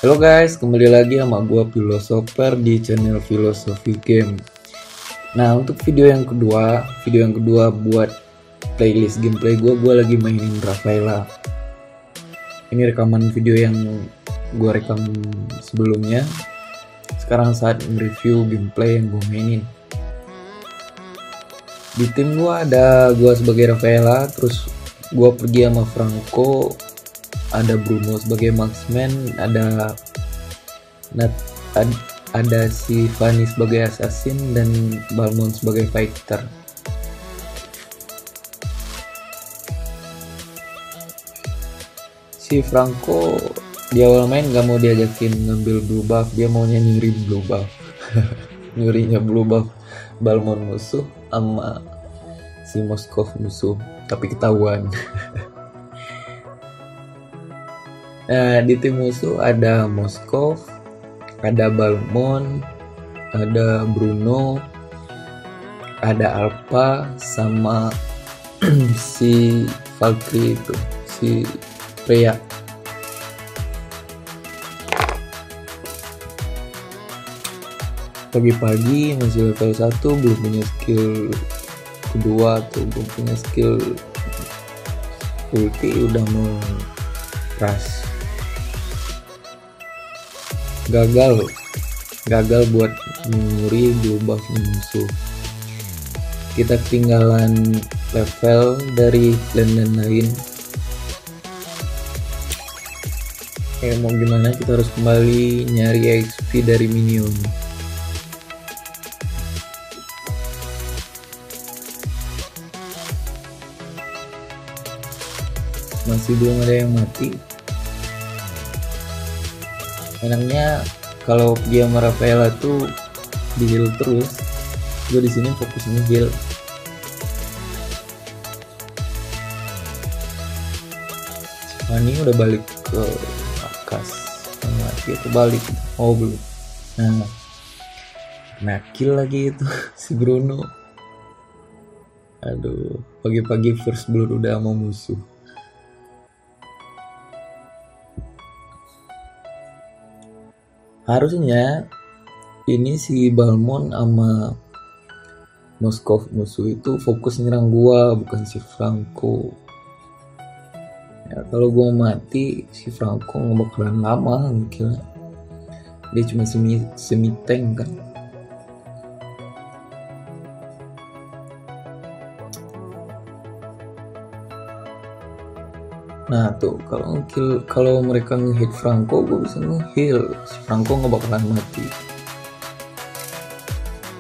Halo guys, kembali lagi sama gua Filosofer di channel Filosofi Game. Nah, untuk video yang kedua buat playlist gameplay gua lagi mainin Rafaela. Ini rekaman video yang gua rekam sebelumnya. Sekarang saat review gameplay yang gua mainin. Di tim gua ada gua sebagai Rafaela, terus gua pergi sama Franco, ada Bruno sebagai marksman, ada si Fanny sebagai assassin dan Balmon sebagai fighter. Si Franco di awal main gak mau diajakin ngambil blue buff, dia maunya nyuri blue buff. Nyurinya blue buff Balmon musuh sama si Moskov musuh, tapi ketahuan. Nah, di tim musuh ada Moskov, ada Balmon, ada Bruno, ada Alpha, sama si Valkyrie itu, si Freya. Pagi-pagi masih level 1, belum punya skill kedua atau belum punya skill ulti udah mau rush. Gagal buat nyuri blue buff musuh. Kita ketinggalan level dari clan lain. Mau gimana, kita harus kembali nyari XP dari minion. Masih belum ada yang mati. Enaknya kalau dia sama Rafaela tuh di heal terus. Gue di sini fokusnya heal. Fanny udah balik ke markas. Mati itu balik. Oh belum. Nah kill lagi itu si Bruno. Aduh, pagi-pagi first blood udah mau musuh. Harusnya ini si Balmon sama Moskov musuh itu fokus nyerang gua, bukan si Franco. Ya, kalau gua mati, si Franco nggak bakalan lama mungkin. Dia cuma semi tank kan. Nah tuh kalau mereka nge-hit Franco, gue bisa nge-heal. Si Franco nggak bakalan mati.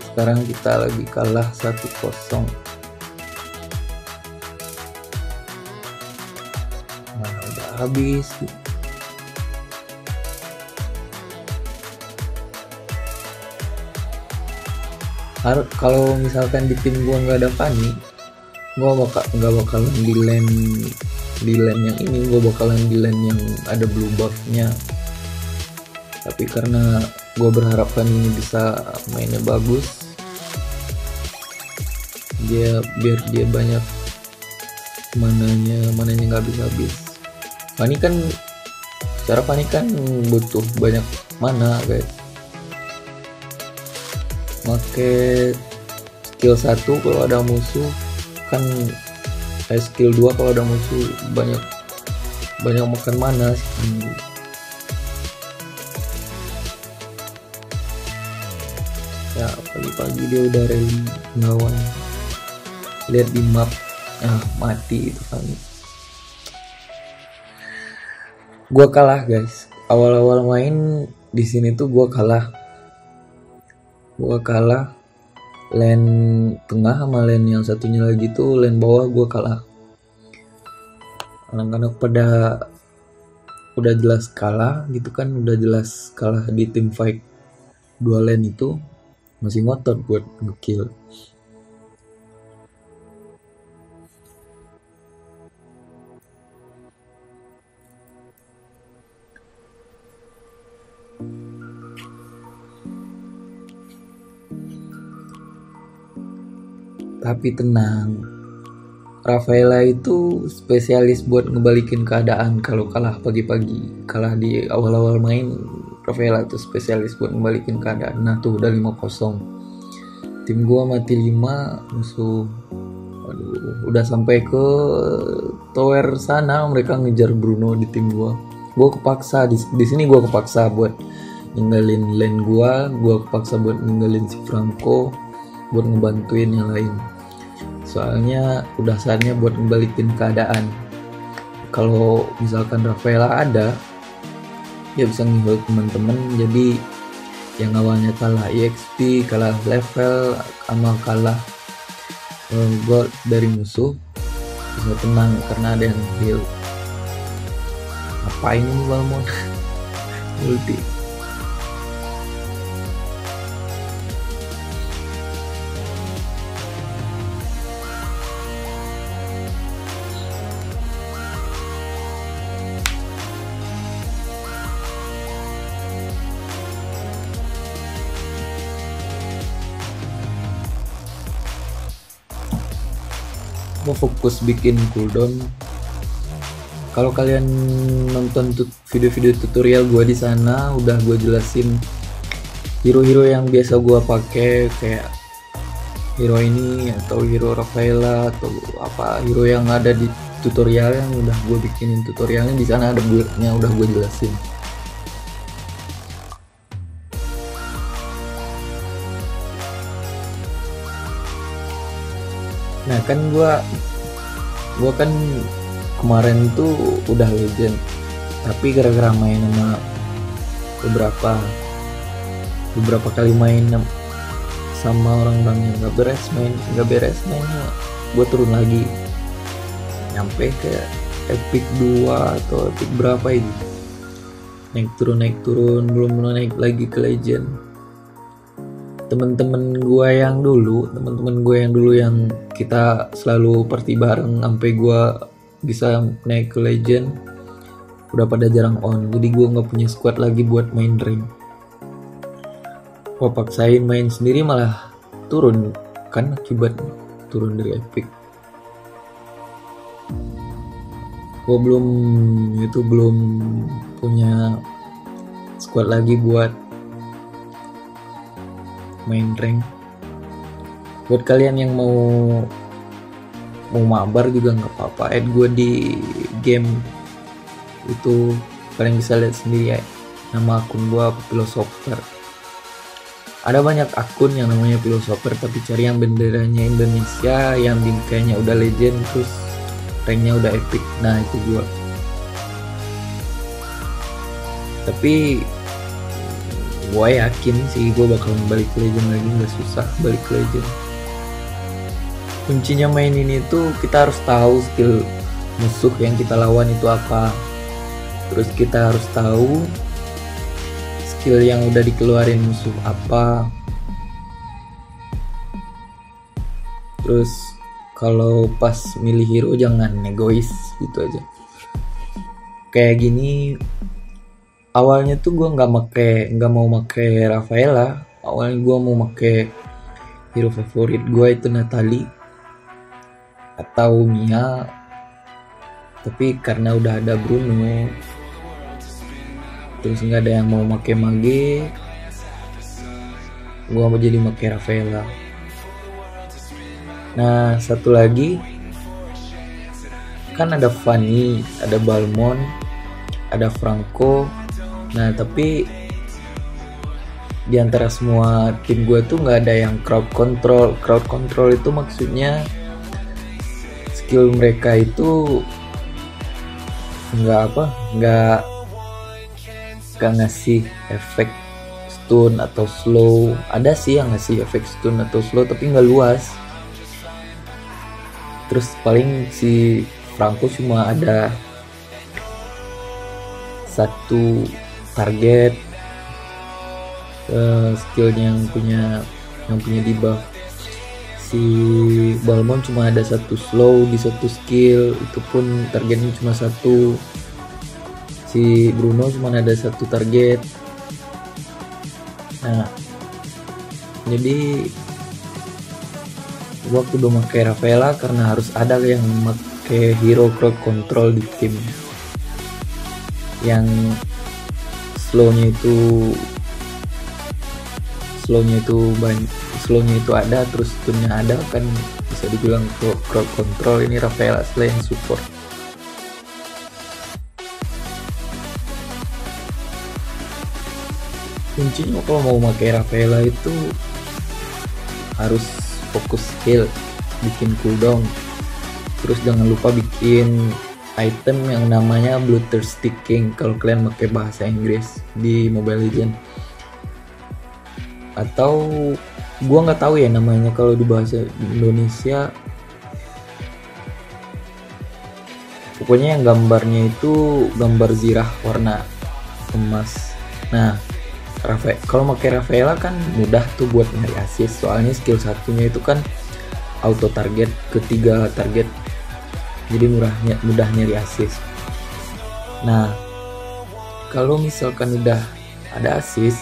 Sekarang kita lagi kalah 1-0. Nah udah habis. Kalau misalkan di tim gua nggak ada Fanny, gua nggak bakalan di lane yang ini, gue bakalan di lane yang ada blue buffnya. Tapi karena gue berharapkan ini bisa mainnya bagus, biar dia banyak mananya nggak habis. Fanny kan butuh banyak mana guys. Pakai skill 1 kalau ada musuh kan, skill 2 kalau ada musuh banyak makan mana sih. Ya pagi-pagi dia udah rally ngelawan. Lihat di map, mati itu kan. Gua kalah guys. Awal-awal main di sini tuh gua kalah. Lane tengah sama lane yang satunya lagi tuh lane bawah gue kalah. Anak-anak pada udah jelas kalah gitu kan, udah jelas kalah di team fight. Dua lane itu masih ngotot buat ngekill. Tapi tenang, Rafaela itu spesialis buat ngebalikin keadaan kalau kalah pagi-pagi. Kalah di awal-awal main Rafaela tuh spesialis buat membalikin keadaan. Nah tuh udah 5-0. Tim gua mati 5, musuh aduh udah sampai ke tower sana, mereka ngejar Bruno di tim gua. Gua kepaksa di sini gua kepaksa buat ninggalin lane gua kepaksa buat ninggalin si Franco buat ngebantuin yang lain. Soalnya udah saatnya buat ngebalikin keadaan. Kalau misalkan Rafaela ada, dia bisa ngeheal teman-teman. Jadi yang awalnya kalah EXP, kalah level, sama kalah gold dari musuh bisa tenang karena ada yang heal. Ngapain ini Balmon? Multi. Mau fokus bikin cooldown. Kalau kalian nonton video-video tutorial gue di sana, udah gue jelasin hero-hero yang biasa gue pakai, kayak hero ini atau hero Rafaela atau apa hero yang ada di tutorial, yang udah gue bikinin tutorialnya di sana, ada build-nya udah gue jelasin. Nah kan gua kan kemarin tuh udah legend, tapi gara-gara main sama beberapa kali main sama orang-orang yang gak beres mainnya, gua turun lagi nyampe ke epic 2 atau epic berapa ini, naik turun belum naik lagi ke legend. Temen-temen gue yang dulu yang kita selalu party bareng sampai gue bisa naik ke legend udah pada jarang on, jadi gue nggak punya squad lagi buat main rank. Gue paksain main sendiri malah turun kan, akibat turun dari epic. Gue belum punya squad lagi buat main rank. Buat kalian yang mau mabar juga nggak apa-apa, add gue di game itu, kalian bisa lihat sendiri ya, nama akun gue Philosopher. Ada banyak akun yang namanya Philosopher, tapi cari yang benderanya Indonesia, yang bingkainya udah legend terus ranknya udah epic, nah itu gue. Tapi gue yakin sih gue bakalan balik ke legend lagi, nggak susah balik ke legend. Kuncinya main ini tuh kita harus tahu skill musuh yang kita lawan itu apa, terus kita harus tahu skill yang udah dikeluarin musuh apa. Terus kalau pas milih hero jangan egois, gitu aja. Kayak gini, awalnya tuh gue nggak mau make Rafaela. Awalnya gue mau make hero favorit gue itu Natalie atau Mia, tapi karena udah ada Bruno, terus nggak ada yang mau make Mage, gue mau jadi make Rafaela. Nah satu lagi kan ada Fanny, ada Balmon, ada Franco. Nah tapi di antara semua tim gue tuh nggak ada yang crowd control. Crowd control itu maksudnya skill mereka itu nggak ngasih efek stun atau slow. Ada sih yang ngasih efek stun atau slow tapi nggak luas. Terus paling si Franco cuma ada satu target, skillnya yang punya debuff. Si Balmon cuma ada satu slow di satu skill, itu pun targetnya cuma satu. Si Bruno cuma ada satu target. Nah jadi gua kudu pakai Rafaela karena harus ada yang pakai hero crowd control di tim, yang slownya itu banyak, slownya itu ada, terus stunnya ada, kan bisa dibilang crowd control. Ini Rafaela Slay yang support. Kuncinya kalau mau pakai Rafaela itu harus fokus skill, bikin cooldown, terus jangan lupa bikin item yang namanya Bloodthirsty King kalau kalian pakai bahasa Inggris di Mobile Legends, atau gua nggak tahu ya namanya kalau di bahasa Indonesia. Pokoknya yang gambarnya itu gambar zirah warna emas. Nah, kalau pakai Rafaela kan mudah tuh buat nyari assist, soalnya skill satunya itu kan auto target ke 3 target, jadi mudah nyari assist. Nah, kalau misalkan udah ada assist,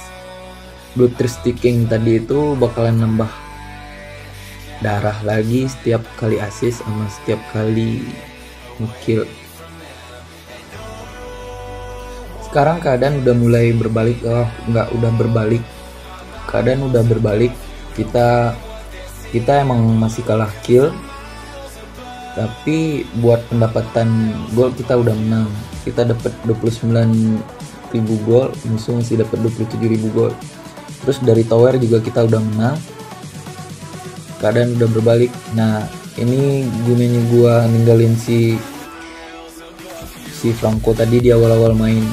Bloodthirsty King tadi itu bakalan nambah darah lagi setiap kali assist sama setiap kali ngekill. Sekarang keadaan udah mulai berbalik, keadaan udah berbalik. Kita emang masih kalah kill, tapi buat pendapatan gol kita udah menang. Kita dapat 29.000 gol, musuh masih dapat 27.000 gol. Terus dari tower juga kita udah menang, keadaan udah berbalik. Nah, ini gunanya gua ninggalin si Franco tadi di awal-awal main,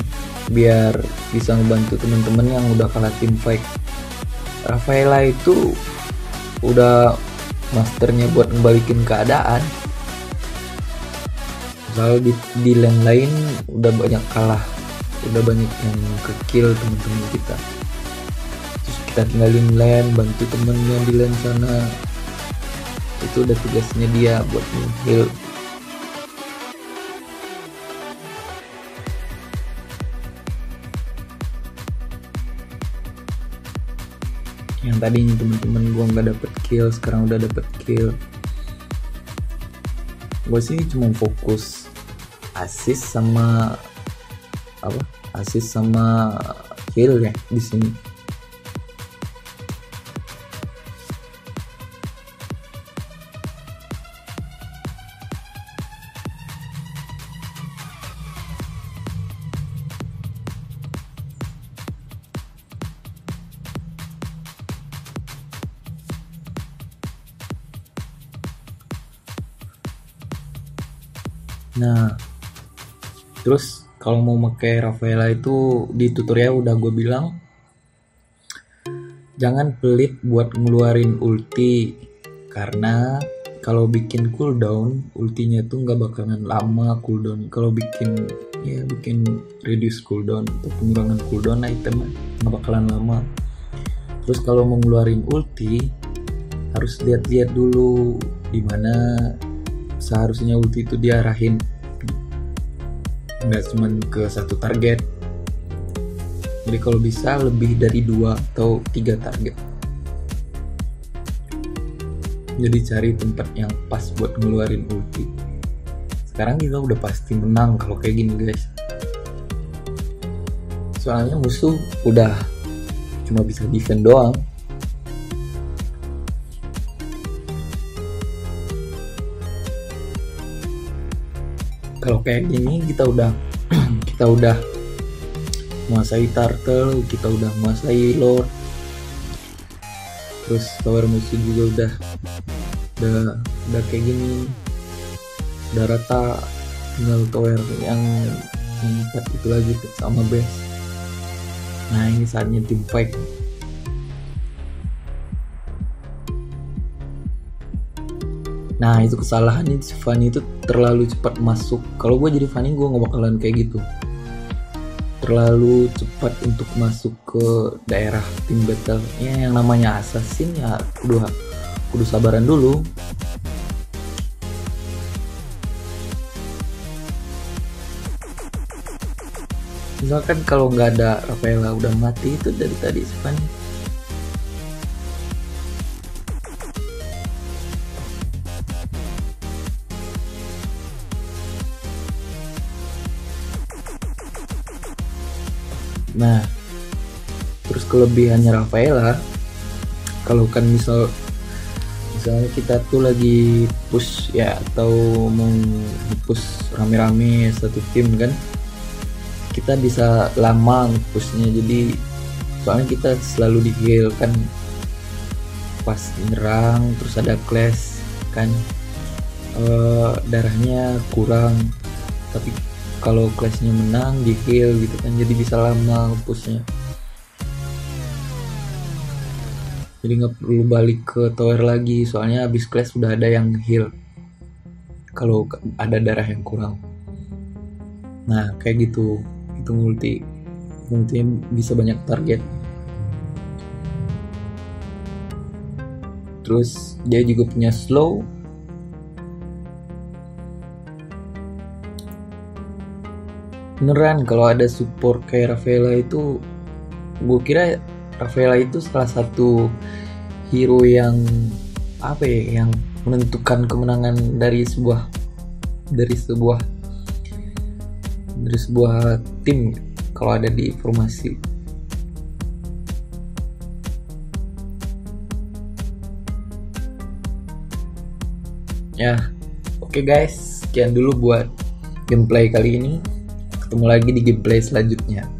biar bisa ngebantu teman-teman yang udah kalah team fight. Rafaela itu udah masternya buat ngebalikin keadaan. Kalau di lane lain udah banyak kalah, udah banyak yang ke-kill teman-teman kita, terus kita tinggalin lane, bantu temennya di lane sana. Itu udah tugasnya dia buat nge-heal. Yang tadinya temen-temen gua nggak dapet kill, sekarang udah dapet kill. Gua sih cuma fokus assist sama kill ya di sini. Nah, terus kalau mau pakai Rafaela itu di tutorial udah gue bilang jangan pelit buat ngeluarin ulti, karena kalau bikin cooldown ultinya tuh nggak bakalan lama cooldown. Kalau bikin reduce cooldown atau pengurangan cooldown item nggak bakalan lama. Terus kalau mau ngeluarin ulti harus lihat-lihat dulu dimana seharusnya ulti itu diarahin, nggak cuma ke satu target. Jadi kalau bisa lebih dari 2 atau 3 target. Jadi cari tempat yang pas buat ngeluarin ulti. Sekarang kita udah pasti menang kalau kayak gini guys, soalnya musuh udah cuma bisa defend doang. Kalau kayak gini kita udah menguasai turtle, kita udah menguasai lord, terus tower musuh juga udah kayak gini, udah rata, tinggal tower yang 4 itu lagi sama base. Nah, ini saatnya team fight. Nah, itu kesalahannya si Fanny itu terlalu cepat masuk. Kalau gue jadi Fanny gue nggak bakalan kayak gitu, terlalu cepat untuk masuk ke daerah tim battle. Ya, yang namanya assassin ya kudu sabaran dulu. Misalkan kalau nggak ada Rafaela udah mati itu dari tadi si Fanny. Nah, terus kelebihannya Rafaela, kalau kan misalnya kita tuh lagi push ya, atau mau push rame-rame satu tim kan, kita bisa lama pushnya. Jadi soalnya kita selalu di heal kan pas nyerang, terus ada clash kan, darahnya kurang, tapi kalau clashnya menang di heal gitu kan, jadi bisa lama pushnya. Jadi nggak perlu balik ke tower lagi, soalnya habis clash sudah ada yang heal kalau ada darah yang kurang. Nah kayak gitu, itu multinya bisa banyak target. Terus dia juga punya slow. Beneran kalau ada support kayak Rafaela itu, gue kira Rafaela itu salah satu hero yang apa ya, yang menentukan kemenangan dari sebuah tim kalau ada di formasi. Ya, oke guys, sekian dulu buat gameplay kali ini. Ketemu lagi di gameplay selanjutnya.